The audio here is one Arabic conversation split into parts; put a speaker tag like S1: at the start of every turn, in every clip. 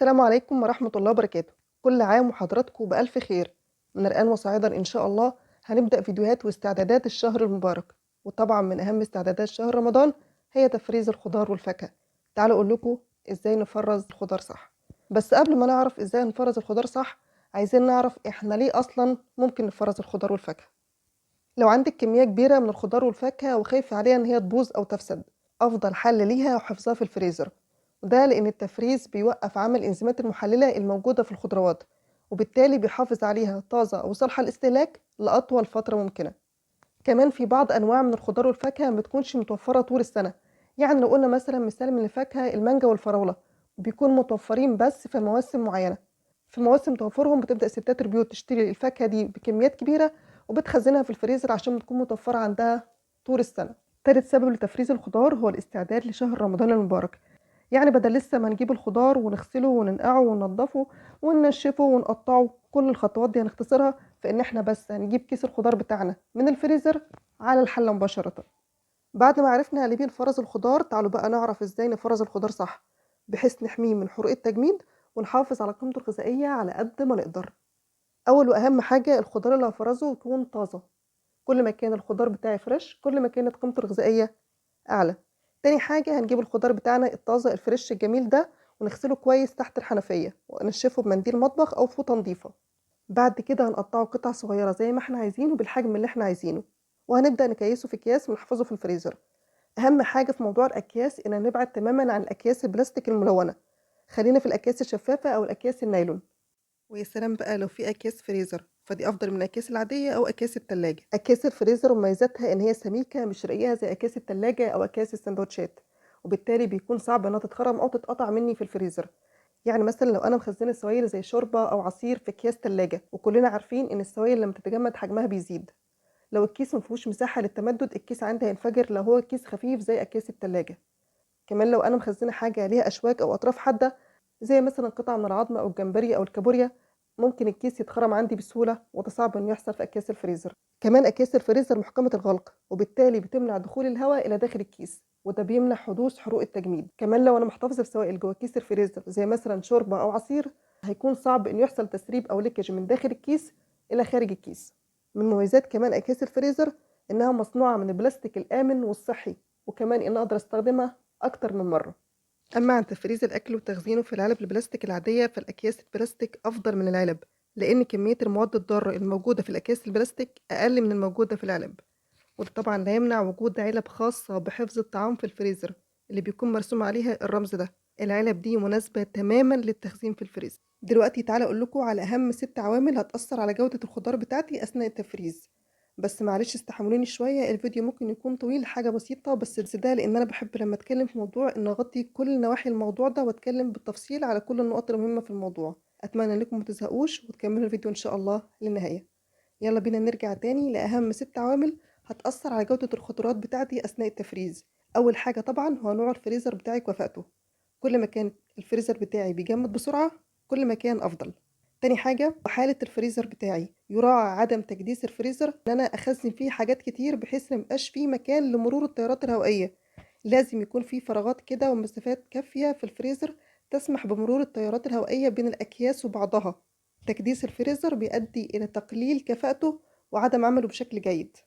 S1: السلام عليكم ورحمة الله وبركاته. كل عام وحضراتكم بألف خير. من الآن وصاعدا إن شاء الله هنبدأ فيديوهات واستعدادات الشهر المبارك، وطبعا من أهم استعدادات شهر رمضان هي تفريز الخضار والفاكهة. تعالوا أقول لكم إزاي نفرز الخضار صح. بس قبل ما نعرف إزاي نفرز الخضار صح، عايزين نعرف إحنا ليه أصلا ممكن نفرز الخضار والفاكهة. لو عندك كمية كبيرة من الخضار والفاكهة وخايف عليها إن هي تبوظ أو تفسد، أفضل حل ليها حفظها في الفريزر، وده لأن التفريز بيوقف عمل الإنزيمات المحللة الموجودة في الخضروات، وبالتالي بيحافظ عليها طازة وصالحة للاستهلاك لأطول فترة ممكنة. كمان في بعض أنواع من الخضار والفاكهة ما بتكونش متوفرة طول السنة، يعني لو قلنا مثلا مثال من الفاكهة المانجا والفراولة بيكون متوفرين بس في مواسم معينة. في مواسم توفرهم بتبدأ ستات البيوت تشتري الفاكهة دي بكميات كبيرة وبتخزنها في الفريزر عشان بتكون متوفرة عندها طول السنة. تالت سبب لتفريز الخضار هو الاستعداد لشهر رمضان المبارك. يعني بدل لسه ما نجيب الخضار ونغسله وننقعه وننضفه وننشفه ونقطعه، كل الخطوات دي هنختصرها في ان احنا بس هنجيب كيس الخضار بتاعنا من الفريزر على الحلة مباشرة. بعد ما عرفنا ليه بنفرز الخضار، تعالوا بقى نعرف ازاي نفرز الخضار صح بحيث نحميه من حروق التجميد ونحافظ على قيمته الغذائية على قد ما نقدر. اول واهم حاجة الخضار اللي هفرزه يكون طازة. كل ما كان الخضار بتاعي فريش كل ما كانت قيمته الغذائية اعلى. تاني حاجة هنجيب الخضار بتاعنا الطازة الفريش الجميل ده ونغسله كويس تحت الحنفية وننشفه بمنديل مطبخ او فوطة نظيفة. بعد كده هنقطعه قطع صغيرة زي ما احنا عايزينه بالحجم اللي احنا عايزينه، وهنبدأ نكيسه في اكياس ونحفظه في الفريزر. اهم حاجة في موضوع الاكياس ان نبعد تماما عن الاكياس البلاستيك الملونة، خلينا في الاكياس الشفافة او الاكياس النايلون. ويا سلام بقى لو في اكياس فريزر فدي افضل من الاكياس العاديه او اكياس التلاجة. اكياس الفريزر مميزاتها ان هي سميكه مش رقيقه زي اكياس التلاجة او اكياس السندوتشات، وبالتالي بيكون صعب انها تتخرم او تتقطع مني في الفريزر. يعني مثلا لو انا مخزنه سوائل زي شوربه او عصير في اكياس تلاجة، وكلنا عارفين ان السوائل لما تتجمد حجمها بيزيد، لو الكيس مفيهوش مساحه للتمدد الكيس عندي هينفجر لو هو كيس خفيف زي اكياس التلاجة. كمان لو انا مخزنه حاجه ليها اشواك او اطراف حاده زي مثلا قطع من العظم او الجمبري او الكابوريا، ممكن الكيس يتخرم عندي بسهوله وده صعب انه يحصل في اكياس الفريزر. كمان اكياس الفريزر محكمه الغلق وبالتالي بتمنع دخول الهواء الى داخل الكيس، وده بيمنع حدوث حروق التجميد. كمان لو انا محتفظه بسوائل جوه كيس الفريزر زي مثلا شوربه او عصير، هيكون صعب انه يحصل تسريب او ليكج من داخل الكيس الى خارج الكيس. من مميزات كمان اكياس الفريزر انها مصنوعه من البلاستيك الامن والصحي، وكمان ان اقدر استخدمها اكتر من مره. أما عن تفريز الأكل وتخزينه في العلب البلاستيك العادية فالأكياس البلاستيك أفضل من العلب، لأن كمية المواد الضارة الموجودة في الأكياس البلاستيك أقل من الموجودة في العلب، وده طبعا لا يمنع وجود علب خاصة بحفظ الطعام في الفريزر اللي بيكون مرسوم عليها الرمز ده. العلب دي مناسبة تماما للتخزين في الفريزر. دلوقتي تعالى أقول لكم على أهم 6 عوامل هتأثر على جودة الخضار بتاعتي أثناء التفريز. بس معلش استحملوني شوية، الفيديو ممكن يكون طويل حاجة بسيطة بس ده لأن أنا بحب لما أتكلم في موضوع إن أغطي كل نواحي الموضوع ده وأتكلم بالتفصيل على كل النقط المهمة في الموضوع. أتمنى إنكم متزهقوش وتكملوا الفيديو إن شاء الله للنهاية. يلا بينا نرجع تاني لأهم 6 عوامل هتأثر على جودة الخضروات بتاعتي أثناء التفريز. أول حاجة طبعا هو نوع الفريزر بتاعي وكفاءته. كل ما كان الفريزر بتاعي بيجمد بسرعة كل ما كان أفضل. تاني حاجة حالة الفريزر بتاعي، يراعى عدم تجديس الفريزر ان انا اخزن فيه حاجات كتير بحيث ميبقاش فيه مكان لمرور التيارات الهوائية. لازم يكون فيه فراغات كده ومسافات كافية في الفريزر تسمح بمرور التيارات الهوائية بين الأكياس وبعضها. تكديس الفريزر بيؤدي إلى تقليل كفاءته وعدم عمله بشكل جيد.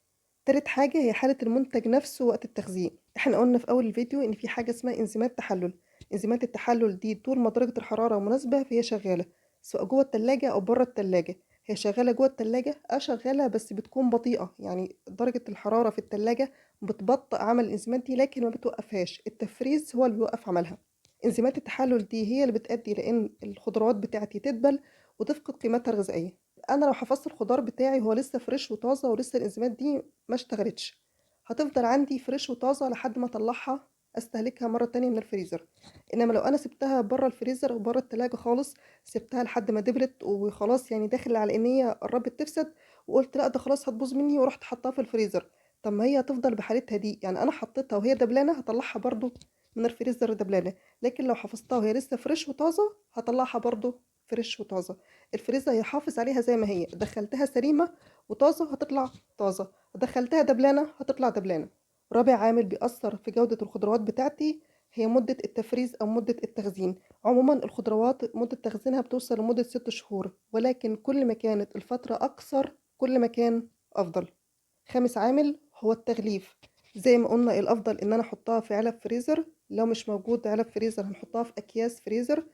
S1: تالت حاجة هي حالة المنتج نفسه وقت التخزين. احنا قلنا في أول الفيديو إن في حاجة اسمها إنزيمات تحلل. إنزيمات التحلل دي طول ما درجة الحرارة مناسبة فهي شغالة، سواء جوه التلاجة أو بره التلاجة. هي شغالة جوه التلاجة شغالة بس بتكون بطيئة، يعني درجة الحرارة في التلاجة بتبطئ عمل الإنزيمات دي لكن ما بتوقفهاش، التفريز هو اللي بيوقف عملها. إنزيمات التحلل دي هي اللي بتؤدي لأن الخضروات بتاعتي تدبل وتفقد قيمتها الغذائية. أنا لو حفظت الخضار بتاعي هو لسه فريش وطازة ولسه الإنزيمات دي ما اشتغلتش، هتفضل عندي فريش وطازة لحد ما أطلعها أستهلكها مرة تانية من الفريزر. إنما لو أنا سبتها بره الفريزر أو بره التلاجة خالص، سبتها لحد ما دبلت وخلاص يعني داخل على ان هي قربت تفسد، وقلت لا ده خلاص هتبوظ مني ورحت حطاها في الفريزر، طب ما هي هتفضل بحالتها دي، يعني انا حطيتها وهي دبلانه هطلعها برضو من الفريزر دبلانه، لكن لو حفظتها وهي لسه فريش وطازه هطلعها برضو فريش وطازه. الفريزر هيحافظ عليها زي ما هي، دخلتها سليمه وطازه هتطلع طازه، دخلتها دبلانه هتطلع دبلانه. رابع عامل بيأثر في جودة الخضروات بتاعتي هي مدة التفريز أو مدة التخزين. عموما الخضروات مدة تخزينها بتوصل لمدة 6 شهور، ولكن كل ما كانت الفترة أقصر كل ما كان أفضل. خامس عامل هو التغليف. زي ما قلنا الأفضل إن أنا أحطها في علب فريزر، لو مش موجود علب فريزر هنحطها في أكياس فريزر،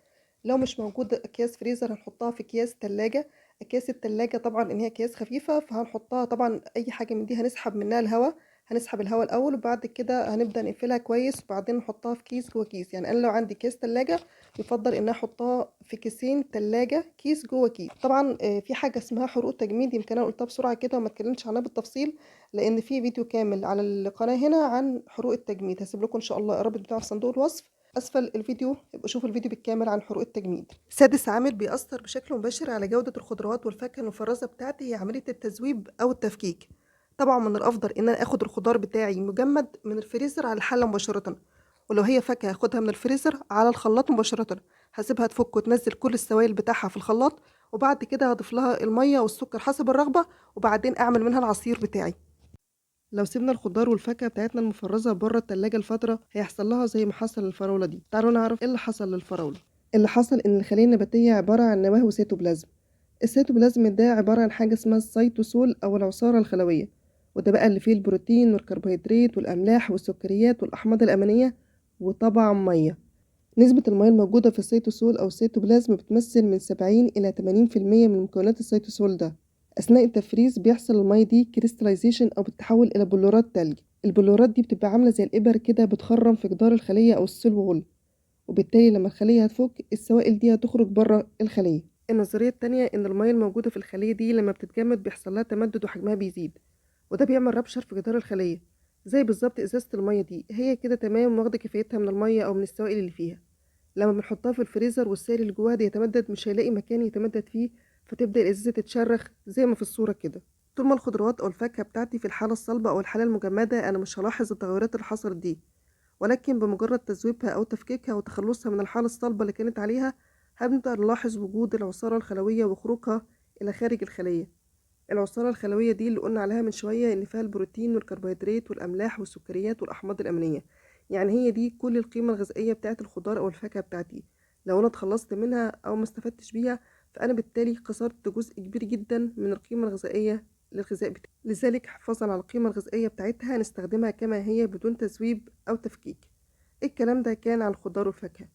S1: لو مش موجود أكياس فريزر هنحطها في أكياس تلاجة. أكياس التلاجة طبعا إن هي أكياس خفيفة، فهنحطها طبعا أي حاجة من دي هنسحب منها الهواء. هنسحب الهواء الأول وبعد كده هنبدأ نقفلها كويس وبعدين نحطها في كيس جوه كيس. يعني أنا لو عندي كيس تلاجة يفضل إن أنا أحطها في كيسين تلاجة، كيس جوه كيس. طبعا في حاجة اسمها حروق تجميد، يمكن أنا قلتها بسرعة كده وما اتكلمتش عنها بالتفصيل، لأن في فيديو كامل على القناة هنا عن حروق التجميد. هسيب لكم إن شاء الله الرابط بتاعه في صندوق الوصف أسفل الفيديو، يبقوا شوفوا الفيديو بالكامل عن حروق التجميد. سادس عامل بيأثر بشكل مباشر على جودة الخضروات والفاكهة المفرزة بتاعتي هي عملية التذويب أو التفكيك. طبعا من الأفضل إن أنا آخد الخضار بتاعي مجمد من الفريزر على الحلة مباشرة، ولو هي فاكهة هاخدها من الفريزر على الخلاط مباشرة. هسيبها تفك وتنزل كل السوائل بتاعها في الخلاط، وبعد كده هضيف لها المية والسكر حسب الرغبة، وبعدين أعمل منها العصير بتاعي. لو سيبنا الخضار والفاكهة بتاعتنا المفرزة بره التلاجة لفترة هيحصل لها زي ما حصل للفراولة دي. تعالوا نعرف ايه اللي حصل للفراولة. اللي حصل ان الخلية النباتية عبارة عن نواة وسيتوبلازم. السيتوبلازم ده عبارة عن حاجة اسمها السيتوسول او العصارة الخلوية، وده بقى اللي فيه البروتين والكربوهيدرات والاملاح والسكريات والاحماض الامينية وطبعا مية. نسبة المياه الموجودة في السيتوسول أو السيتوبلازم بتمثل من 70 إلى 80% من مكونات السيتوسول ده. أثناء التفريز بيحصل المياه دي كريستلايزيشن أو بتتحول إلى بلورات تلج. البلورات دي بتبقى عاملة زي الإبر كده، بتخرم في جدار الخلية أو السيل وول، وبالتالي لما الخلية هتفك السوائل دي هتخرج بره الخلية. النظرية التانية إن المياه الموجودة في الخلية دي لما بتتجمد بيحصل لها تمدد وحجمها بيزيد، وده بيعمل ربشر في جدار الخلية. زي بالظبط إزازة المياه دي هي كده تمام واخدة كفايتها من المياه أو من السوائل اللي فيها. لما بنحطها في الفريزر والسائل اللي جواها ده يتمدد مش هيلاقي مكان يتمدد فيه، فتبدأ الإزازة تتشرخ زي ما في الصورة كده. طول ما الخضروات أو الفاكهة بتاعتي في الحالة الصلبة أو الحالة المجمدة أنا مش هلاحظ التغيرات اللي حصلت دي، ولكن بمجرد تذويبها أو تفكيكها وتخلصها من الحالة الصلبة اللي كانت عليها هنبدأ نلاحظ وجود العصارة الخلوية وخروجها إلى خارج الخلية. العصارة الخلوية دي اللي قلنا عليها من شوية إن فيها البروتين والكربوهيدرات والأملاح والسكريات والأحماض الأمينية، يعني هي دي كل القيمة الغذائية بتاعت الخضار أو الفاكهة بتاعتي. لو أنا اتخلصت منها أو ما استفدتش بيها فأنا بالتالي خسرت جزء كبير جدا من القيمة الغذائية للغذاء بتاعي. لذلك حفاظا على القيمة الغذائية بتاعتها نستخدمها كما هي بدون تذويب أو تفكيك. الكلام ده كان عن الخضار والفاكهة.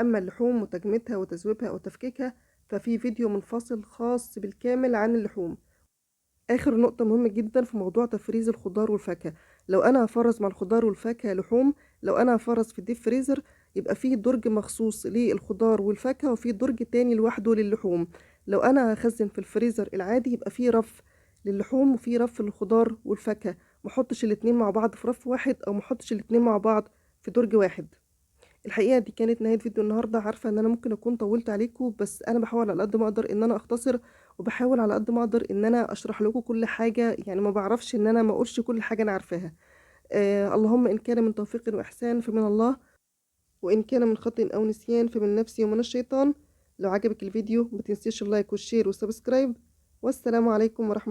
S1: أما اللحوم وتجميدها وتذويبها أو تفكيكها ففي فيديو منفصل خاص بالكامل عن اللحوم. آخر نقطة مهمة جدا في موضوع تفريز الخضار والفاكهة، لو أنا هفرز مع الخضار والفاكهة لحوم، لو أنا هفرز في الديب فريزر يبقى فيه درج مخصوص للخضار والفاكهة وفيه درج تاني لوحده للحوم. لو أنا هخزن في الفريزر العادي يبقى فيه رف للحوم وفيه رف للخضار والفاكهة، محطش الاتنين مع بعض في رف واحد أو محطش الاتنين مع بعض في درج واحد. الحقيقة دي كانت نهاية فيديو النهاردة. عارفة ان انا ممكن اكون طولت عليكم، بس انا بحاول على قد ما اقدر ان انا اختصر، وبحاول على قد ما اقدر ان انا اشرح لكم كل حاجة. يعني ما بعرفش ان انا ما اقولش كل حاجة انا عارفاها. اللهم ان كان من توفيق واحسان فمن الله، وان كان من خطأ او نسيان فمن نفسي ومن الشيطان. لو عجبك الفيديو ما تنسيش اللايك والشير والسبسكرايب، والسلام عليكم ورحمة